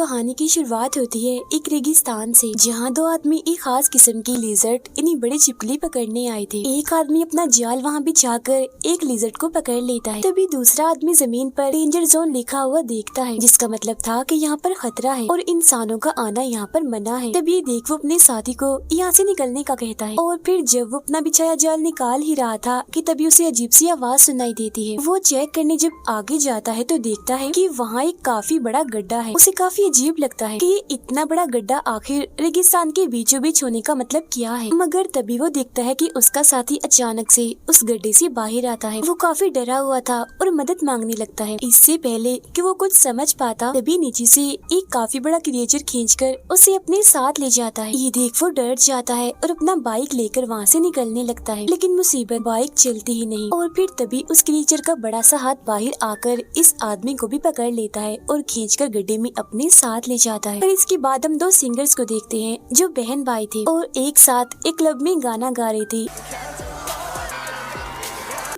कहानी की शुरुआत होती है एक रेगिस्तान से, जहाँ दो आदमी एक खास किस्म की लिजर्ट यानी बड़ी छिपकली पकड़ने आए थे। एक आदमी अपना जाल वहाँ बिछाकर एक लिजर्ट को पकड़ लेता है, तभी दूसरा आदमी जमीन पर डेंजर जोन लिखा हुआ देखता है, जिसका मतलब था कि यहाँ पर खतरा है और इंसानों का आना यहाँ पर मना है। तभी देख वो अपने साथी को यहाँ से निकलने का कहता है, और फिर जब वो अपना बिछाया जाल निकाल ही रहा था कि तभी उसे अजीब सी आवाज सुनाई देती है। वो चेक करने जब आगे जाता है तो देखता है कि वहाँ एक काफी बड़ा गड्ढा है। उसे काफी अजीब लगता है कि ये इतना बड़ा गड्ढा आखिर रेगिस्तान के बीचों बीच होने का मतलब क्या है। मगर तभी वो देखता है कि उसका साथी अचानक से उस गड्ढे से बाहर आता है। वो काफी डरा हुआ था और मदद मांगने लगता है। इससे पहले कि वो कुछ समझ पाता, तभी नीचे से एक काफी बड़ा क्रिएचर खींचकर उसे अपने साथ ले जाता है। ये देख वो डर जाता है और अपना बाइक लेकर वहाँ से निकलने लगता है, लेकिन मुसीबत, बाइक चलती ही नहीं। और फिर तभी उस क्रिएचर का बड़ा सा हाथ बाहर आकर इस आदमी को भी पकड़ लेता है और खींचकर गड्ढे में अपने साथ ले जाता है। और इसके बाद हम दो सिंगर्स को देखते हैं जो बहन भाई थे और एक साथ एक क्लब में गाना गा रहे थे।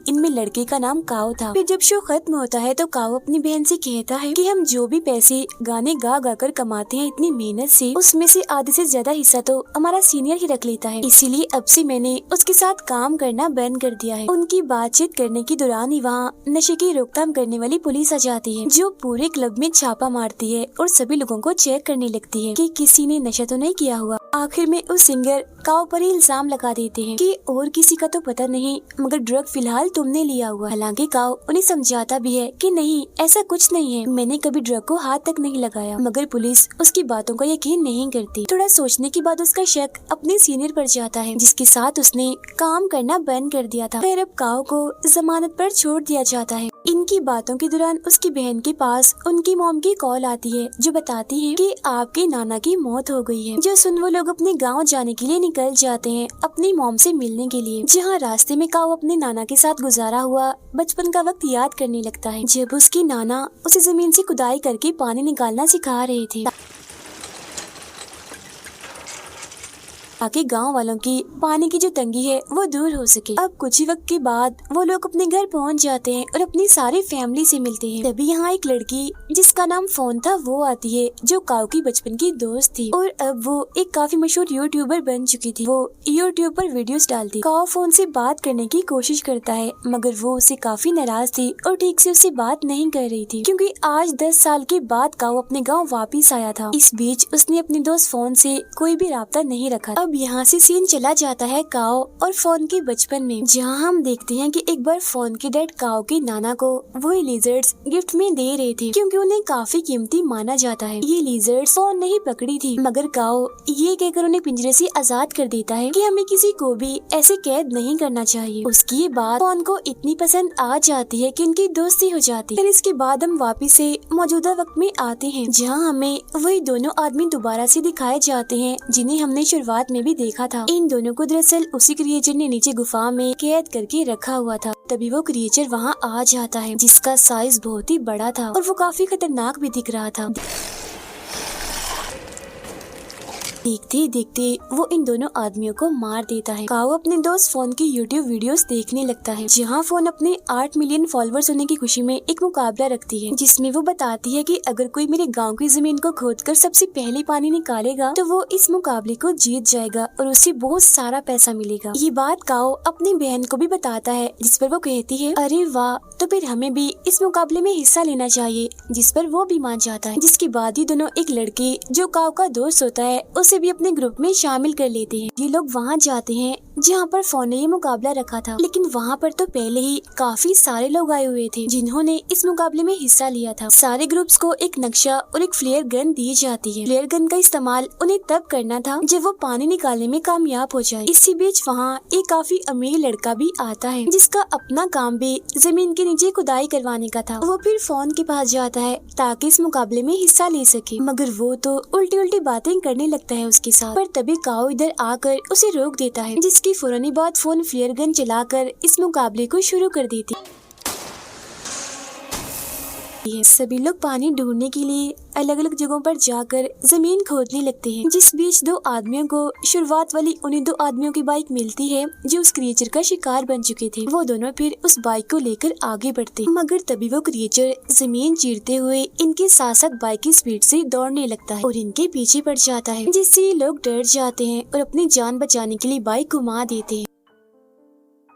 इनमें लड़के का नाम काओ था। फिर जब शो खत्म होता है तो काओ अपनी बहन से कहता है कि हम जो भी पैसे गाने गा गा कर कमाते हैं इतनी मेहनत से, उसमें से आधे से ज्यादा हिस्सा तो हमारा सीनियर ही रख लेता है, इसीलिए अब से मैंने उसके साथ काम करना बंद कर दिया है। उनकी बातचीत करने के दौरान ही वहाँ नशे की रोकथाम करने वाली पुलिस आ जाती है, जो पूरे क्लब में छापा मारती है और सभी लोगों को चेक करने लगती है कि किसी ने नशा तो नहीं किया हुआ। आखिर में उस सिंगर काओ पर ही इल्जाम लगा देते हैं कि और किसी का तो पता नहीं, मगर ड्रग फिलहाल तुमने लिया हुआ। हालांकि काओ उन्हें समझाता भी है कि नहीं, ऐसा कुछ नहीं है, मैंने कभी ड्रग को हाथ तक नहीं लगाया। मगर पुलिस उसकी बातों का यकीन नहीं करती। थोड़ा सोचने के बाद उसका शक अपने सीनियर पर जाता है, जिसके साथ उसने काम करना बंद कर दिया था। फिर अब काओ को जमानत पर छोड़ दिया जाता है। इनकी बातों के दौरान उसकी बहन के पास उनकी मॉम की कॉल आती है, जो बताती है कि आपके नाना की मौत हो गई है। जो सुन वो लोग अपने गांव जाने के लिए निकल जाते हैं अपनी मॉम से मिलने के लिए, जहां रास्ते में काओ अपने नाना के साथ गुजारा हुआ बचपन का वक्त याद करने लगता है, जब उसकी नाना उसे जमीन से खुदाई करके पानी निकालना सिखा रहे थे ताकि गांव वालों की पानी की जो तंगी है वो दूर हो सके। अब कुछ ही वक्त के बाद वो लोग अपने घर पहुंच जाते हैं और अपनी सारी फैमिली से मिलते हैं। तभी यहाँ एक लड़की जिसका नाम फोन था वो आती है, जो काओ की बचपन की दोस्त थी और अब वो एक काफी मशहूर यूट्यूबर बन चुकी थी। वो यूट्यूब पर वीडियोस डालती। काओ फोन से बात करने की कोशिश करता है, मगर वो उससे काफी नाराज थी और ठीक से उससे बात नहीं कर रही थी, क्योंकि आज 10 साल के बाद काओ अपने गाँव वापिस आया था। इस बीच उसने अपनी दोस्त फोन से कोई भी राब्ता नहीं रखा। अब यहाँ से सीन चला जाता है काओ और फोन के बचपन में, जहाँ हम देखते हैं कि एक बार फोन के डैड काओ के नाना को वो लिजर्ड्स गिफ्ट में दे रहे थे, क्योंकि उन्हें काफी कीमती माना जाता है। ये लिजर्ड्स फोन ने ही पकड़ी थी, मगर काओ ये कहकर उन्हें पिंजरे से आजाद कर देता है कि हमें किसी को भी ऐसे कैद नहीं करना चाहिए। उसकी बात फोन को इतनी पसंद आ जाती है कि उनकी दोस्ती हो जाती है। फिर इसके बाद हम वापिस से मौजूदा वक्त में आते हैं, जहाँ हमें वही दोनों आदमी दोबारा से दिखाए जाते हैं जिन्हें हमने शुरुआत में भी देखा था। इन दोनों को दरअसल उसी क्रिएचर ने नीचे गुफा में कैद करके रखा हुआ था। तभी वो क्रिएचर वहाँ आ जाता है, जिसका साइज बहुत ही बड़ा था और वो काफी खतरनाक भी दिख रहा था। देखते देखते वो इन दोनों आदमियों को मार देता है। काओ अपने दोस्त फोन की यूट्यूब वीडियोस देखने लगता है, जहाँ फोन अपने 8 मिलियन फॉलोअर्स होने की खुशी में एक मुकाबला रखती है, जिसमें वो बताती है कि अगर कोई मेरे गांव की जमीन को खोदकर सबसे पहले पानी निकालेगा तो वो इस मुकाबले को जीत जाएगा और उसे बहुत सारा पैसा मिलेगा। ये बात काओ अपनी बहन को भी बताता है, जिस पर वो कहती है, अरे वाह, तो फिर हमें भी इस मुकाबले में हिस्सा लेना चाहिए, जिस पर वो भी मान जाता है। जिसके बाद ही दोनों एक लड़के जो काओ का दोस्त होता है उसे भी अपने ग्रुप में शामिल कर लेते हैं। ये लोग वहाँ जाते हैं जहाँ पर फोन ने ये मुकाबला रखा था, लेकिन वहाँ पर तो पहले ही काफी सारे लोग आए हुए थे जिन्होंने इस मुकाबले में हिस्सा लिया था। सारे ग्रुप्स को एक नक्शा और एक फ्लेयर गन दी जाती है। फ्लेयर गन का इस्तेमाल उन्हें तब करना था जब वो पानी निकालने में कामयाब हो जाए। इसी बीच वहाँ एक काफी अमीर लड़का भी आता है, जिसका अपना काम भी जमीन के नीचे खुदाई करवाने का था। वो फिर फोन के पास जाता है ताकि इस मुकाबले में हिस्सा ले सके, मगर वो तो उल्टी उल्टी बातें करने लगता है उसके साथ। पर तभी काओ इधर आकर उसे रोक देता है, जिसकी फौरन बाद फोन फ्लेयर गन चलाकर इस मुकाबले को शुरू कर देती। सभी लोग पानी ढूंढने के लिए अलग अलग जगहों पर जाकर जमीन खोदने लगते हैं। जिस बीच दो आदमियों को शुरुआत वाली उन्हीं दो आदमियों की बाइक मिलती है जो उस क्रिएचर का शिकार बन चुके थे। वो दोनों फिर उस बाइक को लेकर आगे बढ़ते, मगर तभी वो क्रिएचर जमीन चीरते हुए इनके साथ साथ बाइक की स्पीड से दौड़ने लगता है और इनके पीछे पड़ जाता है, जिससे ये लोग डर जाते हैं और अपनी जान बचाने के लिए बाइक घुमा देते हैं।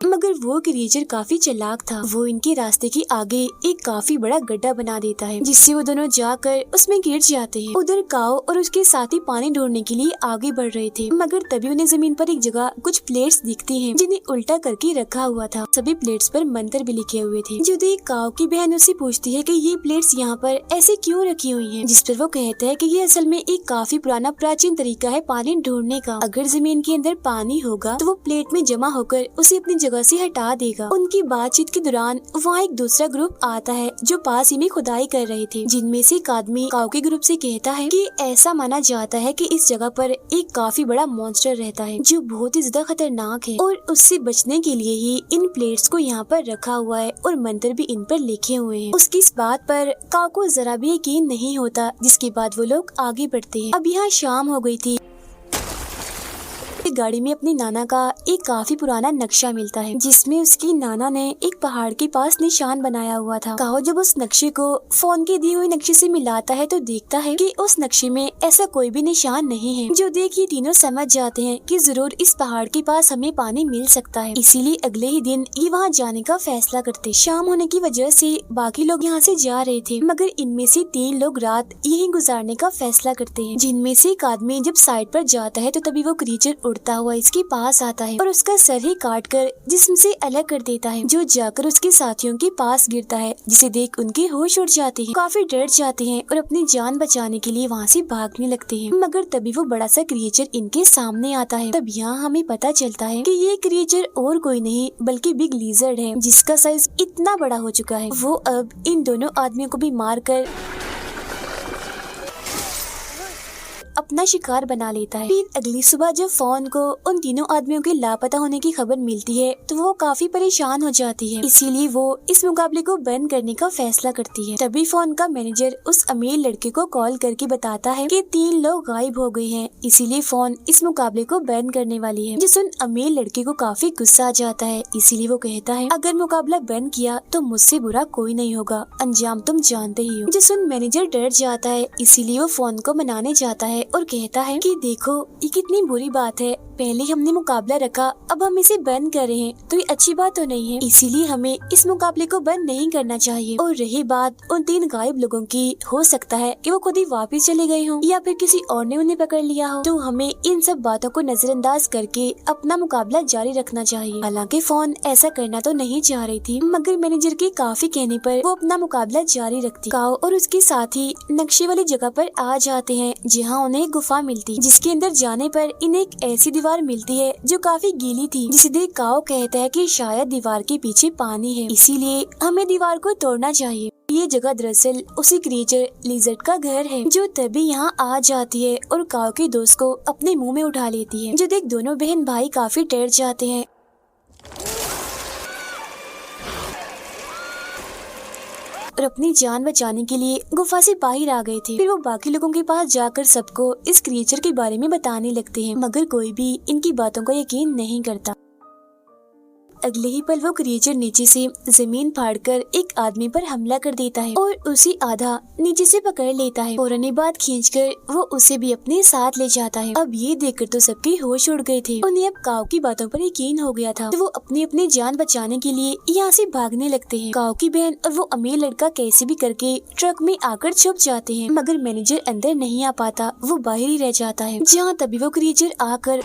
मगर वो क्रिएचर काफी चालाक था। वो इनके रास्ते के आगे एक काफी बड़ा गड्ढा बना देता है, जिससे वो दोनों जाकर उसमें गिर जाते हैं। उधर काओ और उसके साथी पानी ढूंढने के लिए आगे बढ़ रहे थे, मगर तभी उन्हें जमीन पर एक जगह कुछ प्लेट्स दिखती हैं, जिन्हें उल्टा करके रखा हुआ था। सभी प्लेट्स पर मंत्र भी लिखे हुए थे। जो देख काओ की बहन उससे पूछती है कि ये प्लेट्स यहाँ पर ऐसे क्यों रखी हुई हैं, जिस पर वो कहता है कि ये असल में एक काफी पुराना प्राचीन तरीका है पानी ढूंढने का। अगर जमीन के अंदर पानी होगा तो वो प्लेट में जमा होकर उसे अपनी जगह से हटा देगा। उनकी बातचीत के दौरान वहाँ एक दूसरा ग्रुप आता है जो पास ही में खुदाई कर रहे थे, जिनमें से एक आदमी काऊ के ग्रुप से कहता है कि ऐसा माना जाता है कि इस जगह पर एक काफी बड़ा मॉन्स्टर रहता है जो बहुत ही ज्यादा खतरनाक है और उससे बचने के लिए ही इन प्लेट्स को यहाँ पर रखा हुआ है और मंत्र भी इन पर लिखे हुए हैं। उसकी इस बात पर काऊ को जरा भी यकीन नहीं होता, जिसके बाद वो लोग आगे बढ़ते हैं। अब यहाँ शाम हो गई थी। गाड़ी में अपनी नाना का एक काफी पुराना नक्शा मिलता है, जिसमें उसकी नाना ने एक पहाड़ के पास निशान बनाया हुआ था। काओ जब उस नक्शे को फोन के दिए हुए नक्शे से मिलाता है तो देखता है कि उस नक्शे में ऐसा कोई भी निशान नहीं है। जो देख ये तीनों समझ जाते हैं कि जरूर इस पहाड़ के पास हमें पानी मिल सकता है, इसीलिए अगले ही दिन ये वहाँ जाने का फैसला करते। शाम होने की वजह से बाकी लोग यहाँ से जा रहे थे, मगर इनमें से 3 लोग रात यहीं गुजारने का फैसला करते हैं। जिनमें से एक आदमी जब साइड पर जाता है तो तभी वो क्रीचर उड़ता हुआ इसके पास आता है और उसका सर ही काट कर जिस्म से अलग कर देता है, जो जाकर उसके साथियों के पास गिरता है, जिसे देख उनके होश उड़ जाते हैं, काफी डर जाते हैं और अपनी जान बचाने के लिए वहाँ से भागने लगते हैं। मगर तभी वो बड़ा सा क्रिएचर इनके सामने आता है। तब यहाँ हमें पता चलता है कि ये क्रिएचर और कोई नहीं बल्कि बिग लिजर्ड है, जिसका साइज इतना बड़ा हो चुका है। वो अब इन दोनों आदमियों को भी मार कर अपना शिकार बना लेता है। फिर अगली सुबह जब फोन को उन तीनों आदमियों के लापता होने की खबर मिलती है तो वो काफी परेशान हो जाती है, इसीलिए वो इस मुकाबले को बंद करने का फैसला करती है। तभी फोन का मैनेजर उस अमीर लड़के को कॉल करके बताता है कि 3 लोग गायब हो गए हैं, इसीलिए फोन इस मुकाबले को बंद करने वाली है। जिस उन अमीर लड़के को काफी गुस्सा आ जाता है, इसीलिए वो कहता है अगर मुकाबला बंद किया तो मुझसे बुरा कोई नहीं होगा, अंजाम तुम जानते ही हो। जिस उन मैनेजर डर जाता है, इसीलिए वो फोन को मनाने जाता है और कहता है कि देखो ये कितनी बुरी बात है, पहले हमने मुकाबला रखा, अब हम इसे बंद कर रहे हैं तो ये अच्छी बात तो नहीं है, इसीलिए हमें इस मुकाबले को बंद नहीं करना चाहिए। और रही बात उन 3 गायब लोगों की, हो सकता है कि वो खुद ही वापस चले गए हों या फिर किसी और ने उन्हें पकड़ लिया हो, तो हमें इन सब बातों को नजरअंदाज करके अपना मुकाबला जारी रखना चाहिए। हालांकि फोन ऐसा करना तो नहीं चाह रही थी, मगर मैनेजर के काफी कहने पर वो अपना मुकाबला जारी रखती। काओ और उसके साथी नक्शे वाली जगह पर आ जाते हैं, जहाँ उन्हें गुफा मिलती, जिसके अंदर जाने पर इन्हें एक ऐसी दीवार मिलती है जो काफी गीली थी, जिसे देख काओ कहता है कि शायद दीवार के पीछे पानी है, इसीलिए हमें दीवार को तोड़ना चाहिए। ये जगह दरअसल उसी क्रिएचर लिजर्ड का घर है, जो तभी यहाँ आ जाती है और काओ के दोस्त को अपने मुंह में उठा लेती है। जो देख दोनों बहन भाई काफी डर जाते हैं और अपनी जान बचाने के लिए गुफा से बाहर आ गए थे। फिर वो बाकी लोगों के पास जाकर सबको इस क्रिएचर के बारे में बताने लगते हैं, मगर कोई भी इनकी बातों को यकीन नहीं करता। अगले ही पल वो क्रिएचर नीचे से जमीन फाड़कर एक आदमी पर हमला कर देता है और उसी आधा नीचे से पकड़ लेता है। फौरन बाद खींचकर वो उसे भी अपने साथ ले जाता है। अब ये देखकर तो सबके होश उड़ गए थे, उन्हें अब काऊ की बातों पर यकीन हो गया था, तो वो अपनी अपनी जान बचाने के लिए यहाँ से भागने लगते हैं। काऊ की बहन और वो अमीर लड़का कैसे भी करके ट्रक में आकर छुप जाते हैं, मगर मैनेजर अंदर नहीं आ पाता, वो बाहर ही रह जाता है। जहाँ तभी वो क्रिएचर आकर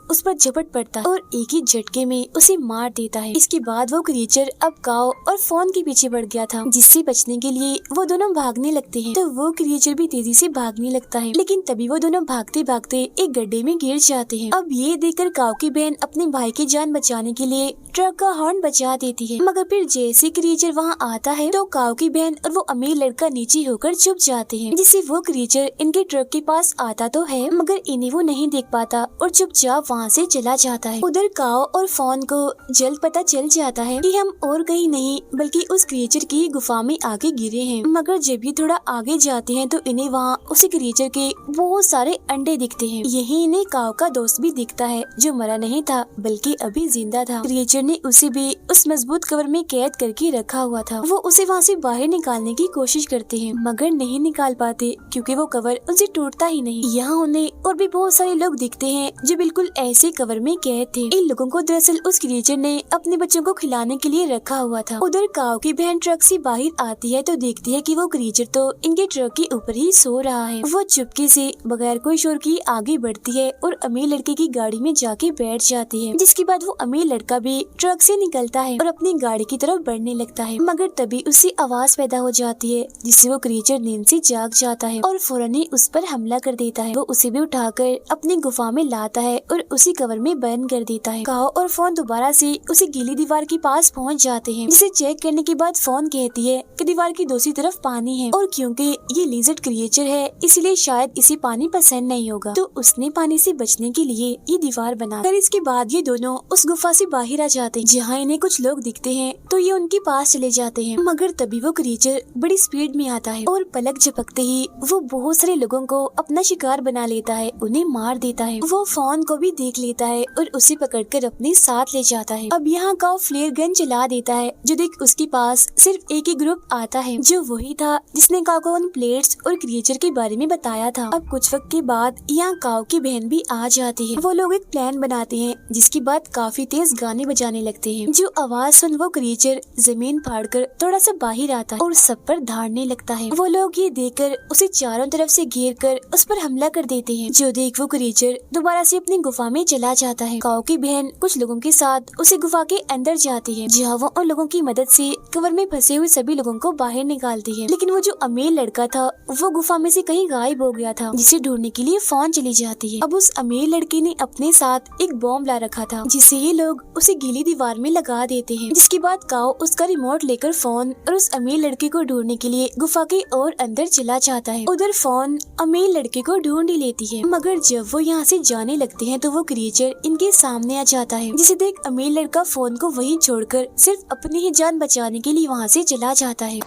उस पर झपट पड़ता है और एक ही झटके में उसे मार देता है। इसके बाद वो क्रिएचर अब काओ और फोन के पीछे बढ़ गया था, जिससे बचने के लिए वो दोनों भागने लगते हैं। तो वो क्रिएचर भी तेजी से भागने लगता है, लेकिन तभी वो दोनों भागते भागते एक गड्ढे में गिर जाते हैं। अब ये देखकर काओ की बहन अपने भाई की जान बचाने के लिए ट्रक का हॉर्न बजा देती है, मगर फिर जैसे क्रिएचर वहाँ आता है तो काओ की बहन और वो अमीर लड़का नीचे होकर छुप जाते हैं, जिससे वो क्रिएचर इनके ट्रक के पास आता तो है, मगर इन्हें वो नहीं देख पाता और चुपचाप वहाँ से चला जाता है। उधर काओ और फॉन को जल्द पता चल जाता है कि हम और कहीं नहीं बल्कि उस क्रिएचर की गुफा में आके गिरे हैं। मगर जब ये थोड़ा आगे जाते हैं तो इन्हें वहाँ उसी क्रिएचर के बहुत सारे अंडे दिखते हैं। यही इन्हें काओ का दोस्त भी दिखता है जो मरा नहीं था बल्कि अभी जिंदा था। क्रिएचर ने उसे भी उस मजबूत कवर में कैद करके रखा हुआ था। वो उसे वहाँ से बाहर निकालने की कोशिश करते हैं मगर नहीं निकाल पाते क्योंकि वो कवर उनसे टूटता ही नहीं। यहाँ उन्हें और भी बहुत सारे लोग दिखते हैं जो बिल्कुल ऐसे कवर में कैद थे। इन लोगों को दरअसल उस क्रिएचर ने अपने बच्चों को खिलाने के लिए रखा हुआ था। उधर काओ की बहन ट्रक से बाहर आती है तो देखती है कि वो क्रिएचर तो इनके ट्रक के ऊपर ही सो रहा है। वो चुपके से बगैर कोई शोर की आगे बढ़ती है और अमीर लड़के की गाड़ी में जाके बैठ जाती है, जिसके बाद वो अमीर लड़का भी ट्रक से निकलता है और अपनी गाड़ी की तरफ बढ़ने लगता है। मगर तभी उससे आवाज पैदा हो जाती है जिससे वो क्रिएचर नींद से जाग जाता है और फौरन ही उस पर हमला कर देता है। वो उसे भी उठाकर अपनी गुफा में लाता है और उसी कवर में बंद कर देता है। काओ और फोन दोबारा से उसी गीली दीवार के पास पहुंच जाते हैं, जिसे चेक करने के बाद फोन कहती है कि दीवार की दूसरी तरफ पानी है और क्योंकि ये लिजर्ड क्रिएचर है इसलिए शायद इसे पानी पसंद नहीं होगा, तो उसने पानी से बचने के लिए ये दीवार बना कर इसके बाद ये दोनों उस गुफा से बाहर आ जाते हैं। जहाँ इन्हें कुछ लोग दिखते हैं तो ये उनके पास चले जाते हैं मगर तभी वो क्रिएचर बड़ी स्पीड में आता है और पलक झपकते ही वो बहुत सारे लोगों को अपना शिकार बना लेता है, उन्हें मार देता है। वो फोन को भी देख लेता है और उसे पकड़कर अपने साथ ले जाता है। अब यहाँ काओ फ्लेयर गन चला देता है जो देख उसके पास सिर्फ एक ही ग्रुप आता है जो वही था जिसने काओ को उन प्लेयर्स और क्रिएचर के बारे में बताया था। अब कुछ वक्त के बाद यहाँ काओ की बहन भी आ जाती है। वो लोग एक प्लान बनाते हैं जिसके बाद काफी तेज गाने बजाने लगते हैं। जो आवाज सुन वो क्रिएचर जमीन फाड़कर थोड़ा सा बाहर आता है और सब पर धाड़ने लगता है। वो लोग ये देखकर उसे चारों तरफ से घेर कर उस पर हमला कर देते हैं। जो देख वो क्रिएचर दोबारा से अपनी गुफा में चला जाता है। काओ की बहन कुछ लोगों के साथ उसी गुफा के अंदर जाती है जहाँ वो उन लोगों की मदद से कवर में फंसे हुए सभी लोगों को बाहर निकालती है। लेकिन वो जो अमीर लड़का था वो गुफा में से कहीं गायब हो गया था, जिसे ढूंढने के लिए फोन चली जाती है। अब उस अमीर लड़के ने अपने साथ एक बॉम्ब ला रखा था जिसे ये लोग उसे गीली दीवार में लगा देते हैं, जिसके बाद काओ उसका रिमोट लेकर फोन और उस अमीर लड़के को ढूंढने के लिए गुफा के और अंदर चला जाता है। उधर फोन अमीर लड़के को ढूंढ ही लेती है मगर जब वो यहाँ से जाने लगते हैं तो वो क्रिएचर इनके सामने आ जाता है, जिसे देख अमीर लड़का फोन को वहीं छोड़कर सिर्फ अपनी ही जान बचाने के लिए वहाँ से चला जाता है।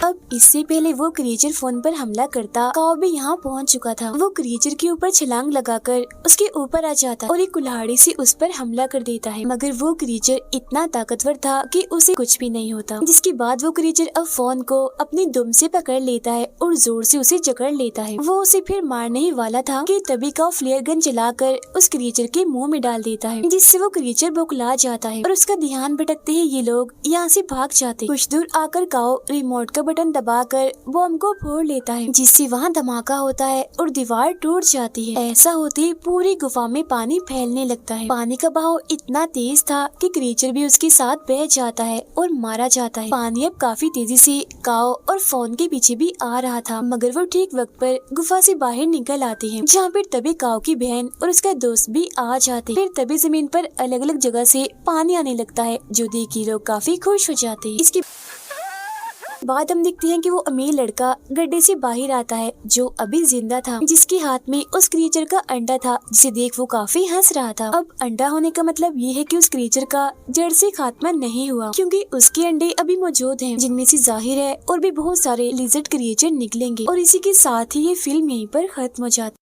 अब इससे पहले वो क्रिएचर फोन पर हमला करता काओ भी यहाँ पहुँच चुका था। वो क्रिएचर के ऊपर छलांग लगाकर उसके ऊपर आ जाता और एक कुल्हाड़ी से उस पर हमला कर देता है मगर वो क्रिएचर इतना ताकतवर था कि उसे कुछ भी नहीं होता। जिसके बाद वो क्रिएचर अब फोन को अपनी दुम से पकड़ लेता है और जोर से उसे जकड़ लेता है। वो उसे फिर मारने ही वाला था कि तभी काओ फ्लेयर गन चलाकर उस क्रिएचर के मुंह में डाल देता है, जिससे वो क्रिएचर बौखला जाता है और उसका ध्यान भटकते ही ये लोग यहाँ से भाग जाते। कुछ दूर आकर काओ रिमोट का बटन दबाकर बॉम्ब को फोड़ लेता है, जिससे वहाँ धमाका होता है और दीवार टूट जाती है। ऐसा होते ही पूरी गुफा में पानी फैलने लगता है। पानी का बहाव इतना तेज था कि क्रिएचर भी उसके साथ बह जाता है और मारा जाता है। पानी अब काफी तेजी से काओ और फोन के पीछे भी आ रहा था मगर वो ठीक वक्त पर गुफा से बाहर निकल आते हैं, जहाँ पर तभी काओ की बहन और उसका दोस्त भी आ जाते। फिर तभी जमीन पर अलग अलग जगह से पानी आने लगता है, जो देख के लोग काफी खुश हो जाते हैं। इसके बाद हम देखते हैं कि वो अमीर लड़का गड्ढे से बाहर आता है जो अभी जिंदा था, जिसके हाथ में उस क्रिएचर का अंडा था, जिसे देख वो काफी हंस रहा था। अब अंडा होने का मतलब ये है कि उस क्रिएचर का जड़ से खात्मा नहीं हुआ, क्योंकि उसके अंडे अभी मौजूद हैं, जिनमें से जाहिर है और भी बहुत सारे लिजर्ड क्रिएचर निकलेंगे। और इसी के साथ ही ये फिल्म यहीं पर खत्म हो जाती है।